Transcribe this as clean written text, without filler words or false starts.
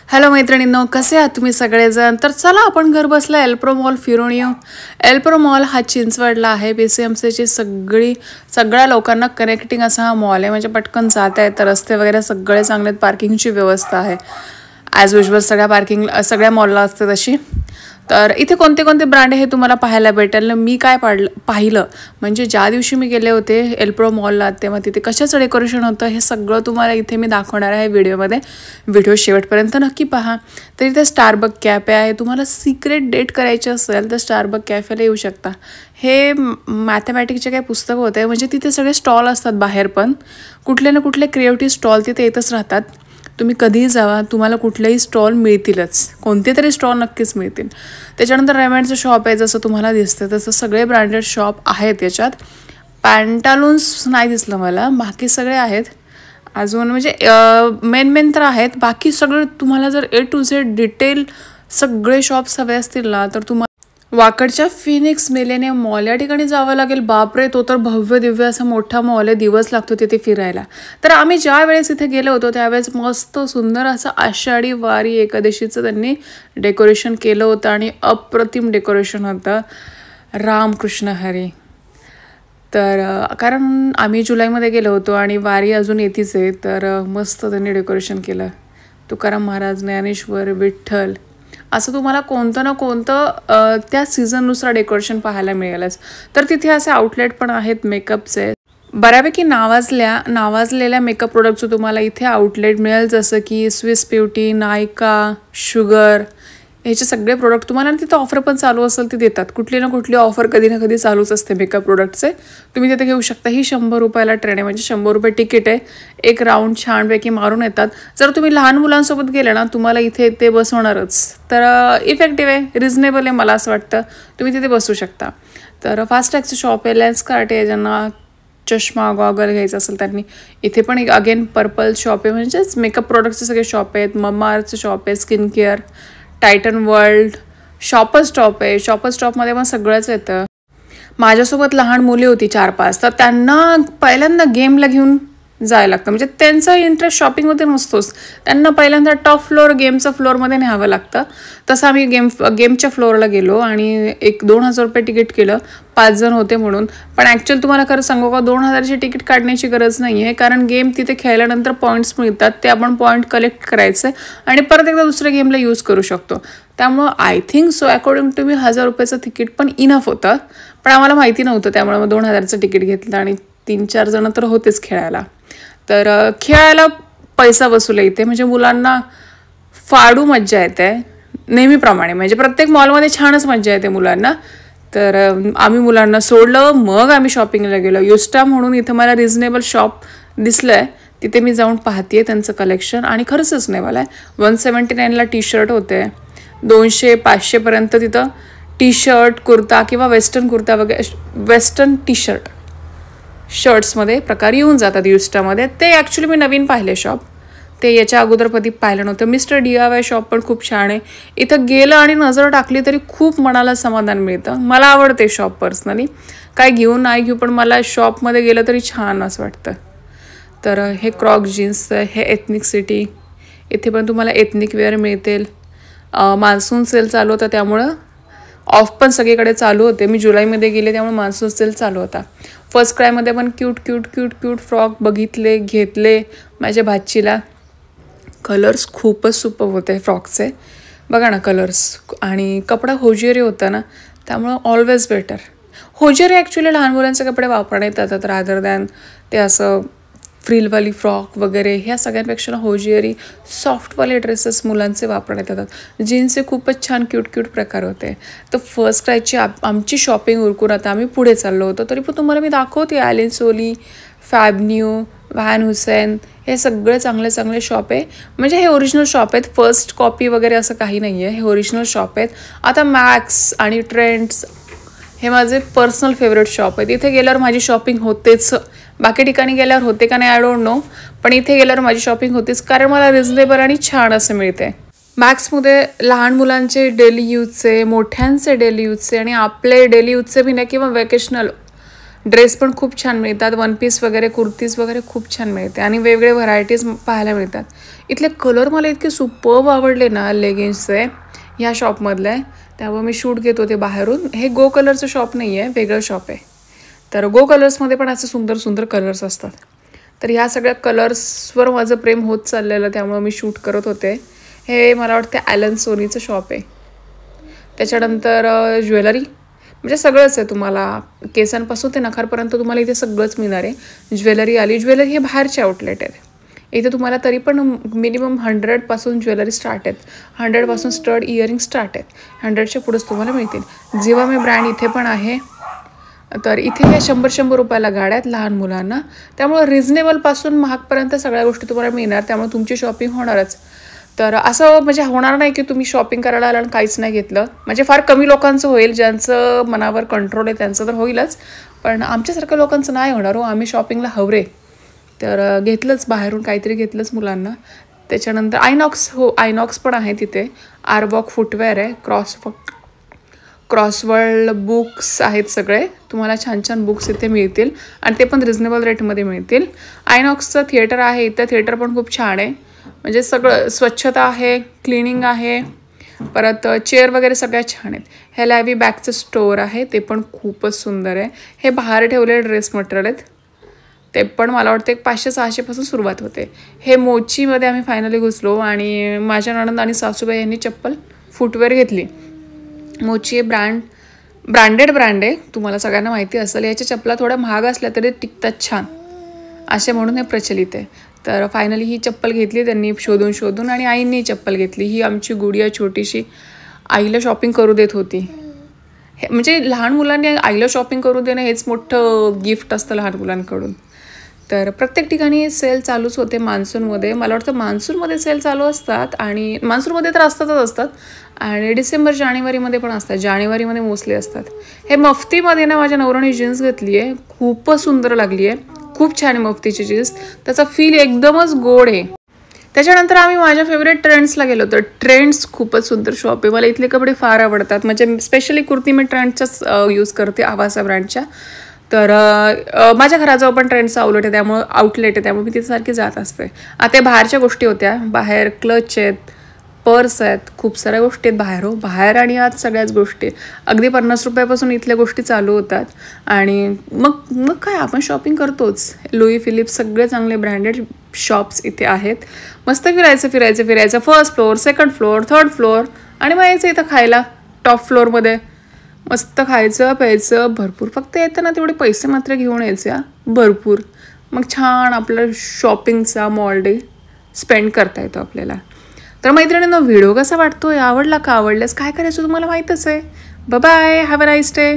Hello मैत्रिणींनो, कसे आहात तुम्ही सगळेजण? तर चला आपण घर बसल्या एल्प्रो मॉल फिरून येऊ. एल्प्रो मॉल हा चिंचवडला आहे. PCMCची सगळ्या लोकांना कनेक्टिंग असा हा मॉल आहे. म्हणजे पटकन जाता येतं, रस्ते वगैरे सगळे चांगले आहेत, पार्किंगची व्यवस्था आहे. ॲज युजल सगळ्या मॉलला असते तशी. तर इथे कोणते कोणते ब्रँड हे तुम्हाला पाहायला भेटेल. मी काय पाहिलं म्हणजे ज्या दिवशी मी गेले होते एल्प्रो मॉलला, तेव्हा तिथे कशाचं डेकोरेशन होतं हे सगळं तुम्हाला इथे मी दाखवणार आहे व्हिडिओमध्ये. व्हिडिओ शेवटपर्यंत नक्की पहा. तर इथे स्टारबक कॅफे आहे. तुम्हाला सिक्रेट डेट करायची असेल तर स्टारबक कॅफेला येऊ शकता. हे मॅथमॅटिकचे काही पुस्तक होते, म्हणजे तिथे सगळे स्टॉल असतात बाहेर, पण कुठले ना कुठले क्रिएटिव्ह स्टॉल तिथे येतच राहतात. तुम्ही कधीही जावा, तुम्हाला कुठलेही स्टॉल मिळतीलच, कोणते तरी स्टॉल नक्कीच मिळतील. त्याच्यानंतर रेमंडचं शॉप आहे, जसं तुम्हाला दिसतं तसं सगळे ब्रँडेड शॉप आहेत याच्यात. पॅन्टालून्स नाही दिसलं मला, बाकी सगळे आहेत. अजून म्हणजे मेन तर आहेत, बाकी सगळे तुम्हाला जर A to Z डिटेल सगळे शॉप्स हवे असतील ना, तर तुम्हाला वाकडच्या फिनिक्स मिलेनियम मॉल या ठिकाणी जावं लागेल. बापरे, तो तर भव्य दिव्य असा मोठा मॉल आहे, दिवस लागतो तिथे फिरायला. तर आम्ही ज्या वेळेस इथे गेलो होतो त्यावेळेस मस्त सुंदर असं आषाढी वारी एकादशीचं त्यांनी डेकोरेशन केलं होतं आणि अप्रतिम डेकोरेशन होतं. रामकृष्ण हरी. तर कारण आम्ही जुलैमध्ये गेलो होतो आणि वारी अजून येतीच आहे, तर मस्त त्यांनी डेकोरेशन केलं. तुकाराम महाराज, ज्ञानेश्वर, विठ्ठल, असं तुम्हाला कोणतं ना कोणतं त्या सीझननुसार डेकोरेशन पाहायला मिळेलच. तर तिथे असे आउटलेट पण आहेत मेकअपचे. बऱ्यापैकी नावाजलेल्या मेकअप प्रोडक्टचं तुम्हाला इथे आउटलेट मिळेल, जसं की स्विस ब्युटी, नायका, शुगर, ह्याचे सगळे प्रोडक्ट तुम्हाला तिथे ऑफर पण चालू असेल ते देतात. कुठली ना कुठली ऑफर कधी ना कधी चालूच असते मेकअप प्रोडक्टचे. तुम्ही तिथे घेऊ शकता. ही 100 रुपयाला ट्रेन आहे, म्हणजे 100 रुपये तिकीट आहे. एक राऊंड छानपैकी मारून येतात. जर तुम्ही लहान मुलांसोबत गेले ना, तुम्हाला इथे ते बसवणारच. तर इफेक्टिव्ह आहे, रिजनेबल आहे, मला असं वाटतं. तुम्ही तिथे बसू शकता. तर फास्टॅगचं शॉप आहे, लेन्सकार्ट आहे, ज्यांना चष्मा गॉगल घ्यायचं असेल त्यांनी. इथे पण एक अगेन पर्पल शॉप आहे, म्हणजेच मेकअप प्रोडक्टचे सगळे शॉप आहेत. मम्माअर्थचं शॉप आहे, skin care, Titan world, shoppers stop आहे. शॉपर्स स्टॉपमध्ये पण सगळंच येतं. माझ्यासोबत लहान मुली होती 4-5, तर त्यांना पहिल्यांदा गेमला घेऊन जायला लागतं. म्हणजे त्यांचा इंटरेस्ट शॉपिंगमध्ये नसतोच, त्यांना पहिल्यांदा टॉप फ्लोअर गेमचं फ्लोअरमध्ये न्यावं लागतं. तसं आम्ही गेमच्या फ्लोअरला गेलो आणि 1-2 हजार रुपये तिकीट केलं, 5 जण होते म्हणून. पण ॲक्च्युअली तुम्हाला खरं सांगू का, 2,000ची तिकीट काढण्याची गरज नाही आहे, कारण गेम तिथे खेळल्यानंतर पॉईंट्स मिळतात. ते आपण पॉईंट कलेक्ट करायचे आणि परत एकदा दुसऱ्या गेमला यूज करू शकतो. त्यामुळं I think so according to me 1,000 रुपयाचं तिकीट पण इनफ होतं. पण आम्हाला माहिती नव्हतं, त्यामुळे मग 2,000चं तिकीट घेतलं आणि 3-4 जण तर होतेच खेळायला. तर खेळायला पैसा वसूल आहे इथे, म्हणजे मुलांना फाडू मज्जा येते नेहमीप्रमाणे. म्हणजे प्रत्येक मॉलमध्ये छानच मज्जा येते मुलांना. तर आम्ही मुलांना सोडलं, मग आम्ही शॉपिंगला गेलो. युस्टा म्हणून इथं मला रिजनेबल शॉप दिसलं आहे, तिथे मी जाऊन पाहते त्यांचं कलेक्शन आणि खरंच रिजनेबल आहे. 179ला टी शर्ट होते, 200-500पर्यंत तिथं टी शर्ट, कुर्ता किंवा वेस्टर्न कुर्ता वगैरे, वेस्टर्न टी शर्ट्समध्ये प्रकार येऊन जातात युस्टामध्ये. ते ॲक्च्युली मी नवीन पाहिले शॉप, ते याच्या अगोदर कधी पाहिलं नव्हतं. मिस्टर DIY शॉप पण खूप छान आहे. इथं गेलं आणि नजर टाकली तरी खूप मनाला समाधान मिळतं. मला आवडते शॉप पर्सनली. काय घेऊ नाही घेऊ, पण मला शॉपमध्ये गेलं तरी छान असं वाटतं. तर हे क्रॉक जीन्स, हे एथनिक सिटी, इथे पण तुम्हाला एथनिक वेअर मिळतील. मान्सून सेल चालू होता, त्यामुळं ऑफ पण सगळीकडे चालू होते. मी जुलैमध्ये गेले त्यामुळे मान्सून सेल चालू होता. फर्स्ट क्रायमध्ये पण क्यूट फ्रॉक बघितले, घेतले माझ्या भाचीला. कलर्स खूपच सुपर होते फ्रॉकचे, बघा ना कलर्स. आणि कपडा होजियरी होता ना, त्यामुळं ऑलवेज बेटर. होजियरी ॲक्च्युली लहान मुलांचे कपडे वापरण्यात येतात रादर दॅन ते असं फ्रिलवाली फ्रॉक वगैरे. ह्या सगळ्यांपेक्षा होजियरी सॉफ्टवाले ड्रेसेस मुलांचे वापरण्यात येतात. जीन्सचे खूपच छान क्यूट प्रकार होते. तर फर्स्ट क्रायची आमची शॉपिंग उरकून आता आम्ही पुढे चाललो होतो. तरी पण तुम्हाला मी दाखवते ॲलेन सोली, फॅबन्यू, व्हॅन हुसेन, हे सगळे चांगले शॉप आहे. म्हणजे हे ओरिजिनल शॉप आहेत, फर्स्ट कॉपी वगैरे असं काही नाही आहे, हे ओरिजिनल शॉप आहेत. आता मॅक्स आणि ट्रेंड्स हे माझे पर्सनल फेवरेट शॉप आहेत. इथे गेल्यावर माझी शॉपिंग होतेच. बाकी ठिकाणी गेल्यावर होते का नाही आय डोंट नो, पण इथे गेल्यावर माझी शॉपिंग होतीच, कारण मला रिजनेबल आणि छान असं मिळते. मॅक्समध्ये लहान मुलांचे डेली यूजचे, मोठ्यांचे डेली यूजचे आणि आपले डेली यूजचे बी नाही, किंवा ड्रेस पण खूप छान मिळतात, वन पीस वगैरे, कुर्तीज वगैरे खूप छान मिळते आणि वेगवेगळे व्हरायटीज पाहायला मिळतात. इथले कलर मला इतके सुपर्ब आवडले ना लेगिन्सचे ह्या शॉपमधले आहे. त्यामुळे मी शूट घेत होते बाहेरून. हे गो कलरचं शॉप नाही आहे, वेगळं शॉप आहे. तर गो कलर्समध्ये पण असे सुंदर सुंदर कलर्स असतात. तर ह्या सगळ्या कलर्सवर माझं प्रेम होत चाललेलं, त्यामुळे मी शूट करत होते. हे मला वाटतं ॲलन सोनीचं शॉप आहे. त्याच्यानंतर ज्वेलरी म्हणजे सगळंच आहे, तुम्हाला केसांपासून ते नखारपर्यंत तुम्हाला इथे सगळंच मिळणार आहे. ज्वेलरी आली. ज्वेलरी हे बाहेरचे आउटलेट आहेत. इथे तुम्हाला तरी पण मिनिमम 100पासून ज्वेलरी स्टार्ट आहेत. 100पासून स्टड इयरिंग स्टार्ट आहेत. 100च्या पुढेच तुम्हाला मिळतील. जिवामे ब्रँड इथे पण आहे. तर इथे हे 100-100 रुपयाला गाड्या आहेत लहान मुलांना. त्यामुळे रिजनेबलपासून महागपर्यंत सगळ्या गोष्टी तुम्हाला मिळणार. त्यामुळे तुमची शॉपिंग होणारच. तर असं म्हणजे होणार नाही की तुम्ही शॉपिंग करायला आला आणि काहीच नाही घेतलं. म्हणजे फार कमी लोकांचं होईल, ज्यांचं मनावर कंट्रोल आहे त्यांचं तर होईलच, पण आमच्यासारख्या लोकांचं नाही होणार हो. आम्ही शॉपिंगला हवरे, तर घेतलंच बाहेरून काहीतरी घेतलंच मुलांना. त्याच्यानंतर आयनॉक्स, हो आयनॉक्स पण आहे तिथे. आरबॉक फुटवेअर आहे. क्रॉसवर्ल्ड बुक्स आहेत सगळे. तुम्हाला छान छान बुक्स इथे मिळतील आणि ते पण रिजनेबल रेटमध्ये मिळतील. आयनॉक्सचं थिएटर आहे इथं. थिएटर पण खूप छान आहे. म्हणजे सगळं स्वच्छता आहे, क्लिनिंग आहे, परत चेअर वगैरे सगळ्या छान आहेत. हे लॅवी बॅगचं स्टोअर आहे, ते पण खूपच सुंदर आहे. हे बाहेर ठेवलेले ड्रेस मटेरियल आहेत. ते पण मला वाटतं 500-600पासून सुरुवात होते. हे मोचीमध्ये आम्ही फायनली घुसलो आणि माझ्या नणंद आणि सासूबाई यांनी चप्पल फुटवेअर घेतली. मोची ब्रँड आहे, तुम्हाला सगळ्यांना माहिती असेल. याच्या चपला थोड्या महाग असल्या तरी टिकतात छान असे म्हणून हे प्रचलित आहे. तर फायनली ही चप्पल घेतली त्यांनी शोधून आणि आईंनी चप्पल घेतली. ही आमची गुडिया छोटीशी आईला शॉपिंग करू देत होती. हे म्हणजे लहान मुलांनी आईला शॉपिंग करू देणं हेच मोठं गिफ्ट असतं लहान मुलांकडून. तर प्रत्येक ठिकाणी सेल चालूच होते मान्सूनमध्ये. मला वाटतं मान्सूनमध्ये सेल चालू असतात आणि मान्सूनमध्ये तर असतात आणि डिसेंबर-जानेवारीमध्ये पण असतात. जानेवारीमध्ये मोस्टली असतात. हे मफ्तीमध्ये ना माझ्या नवऱ्याने जीन्स घेतली आहे, खूपच सुंदर लागली आहे. खूप छान आहे मफ्तीची जीन्स. त्याचा फील एकदमच गोड आहे. त्याच्यानंतर आम्ही माझ्या फेवरेट ट्रेंड्सला गेलो होतो. ट्रेंड्स खूपच सुंदर शॉप आहे. मला इथले कपडे फार आवडतात. म्हणजे स्पेशली कुर्ती मी ट्रेंड्सचाच यूज करते, आवासा ब्रँडच्या. तर माझ्या घराजवळ पण ट्रेंड्सचा आउटलेट आहे, त्यामुळे मी तिथे सारखी जात असते. आता बाहेरच्या गोष्टी होत्या. बाहेर क्लच आहेत, पर्स आहेत, खूप साऱ्या गोष्टी आहेत बाहेर. हो बाहेर आणि आत सगळ्याच गोष्टी. अगदी 50 रुपयापासून इथल्या गोष्टी चालू होतात. आणि मग काय आपण शॉपिंग करतोच. लुई फिलिप्स सगळे चांगले ब्रँडेड शॉप्स इथे आहेत. मस्त फिरायचं. First floor, second floor, third floor आणि मग यायचं इथं खायला टॉप फ्लोअरमध्ये. मस्त खायचं प्यायचं भरपूर. फक्त येताना तेवढे पैसे मात्र घेऊन यायचे भरपूर. मग छान आपलं शॉपिंगचा मॉल डे स्पेंड करता येतो आपल्याला. तर मैत्रिणींनो, व्हिडिओ कसा वाटतोय, आवडला का? आवडल्यास काय करायचं तुम्हाला माहीतच आहे. Bye, have a nice day.